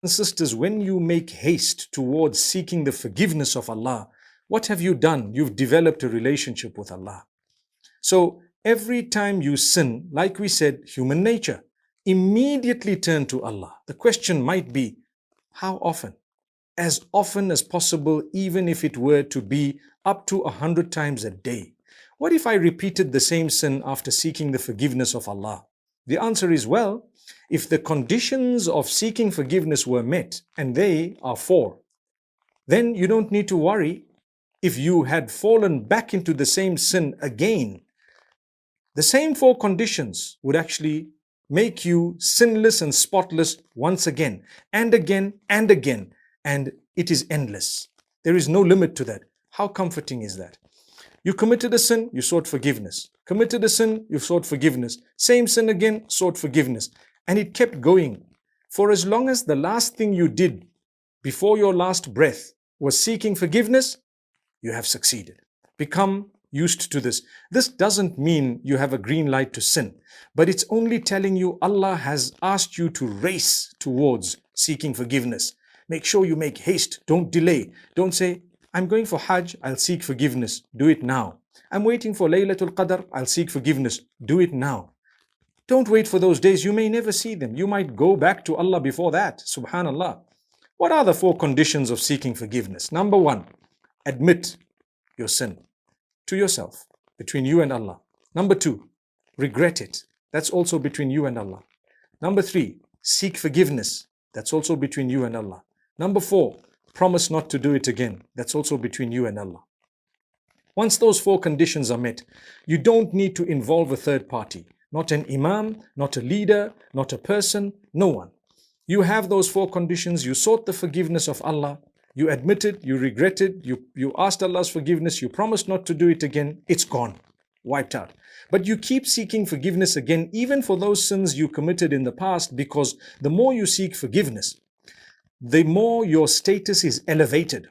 sisters, when you make haste towards seeking the forgiveness of Allah, what have you done? You've developed a relationship with Allah. So every time you sin, like we said, human nature, immediately turn to Allah. The question might be, how often? As often as possible, even if it were to be up to 100 times a day. What if I repeated the same sin after seeking the forgiveness of Allah? The answer is, well, if the conditions of seeking forgiveness were met, and they are 4, then you don't need to worry if you had fallen back into the same sin again. The same 4 conditions would actually make you sinless and spotless once again, and again, and again. And it is endless. There is no limit to that. How comforting is that? You committed a sin, you sought forgiveness. Committed a sin, you sought forgiveness. Same sin again, sought forgiveness. And it kept going. For as long as the last thing you did before your last breath was seeking forgiveness, you have succeeded. Become used to this. This doesn't mean you have a green light to sin, but it's only telling you Allah has asked you to race towards seeking forgiveness. Make sure you make haste. Don't delay. Don't say, I'm going for Hajj, I'll seek forgiveness. Do it now. I'm waiting for Laylatul Qadr, I'll seek forgiveness. Do it now. Don't wait for those days. You may never see them. You might go back to Allah before that. Subhanallah. What are the 4 conditions of seeking forgiveness? Number 1, admit your sin to yourself, between you and Allah. Number 2, regret it. That's also between you and Allah. Number 3, seek forgiveness. That's also between you and Allah. Number 4, promise not to do it again. That's also between you and Allah. Once those 4 conditions are met, you don't need to involve a third party. Not an imam, not a leader, not a person, no one. You have those 4 conditions. You sought the forgiveness of Allah. You admitted, you regretted, you asked Allah's forgiveness, you promised not to do it again. It's gone, wiped out. But you keep seeking forgiveness again, even for those sins you committed in the past, because the more you seek forgiveness, the more your status is elevated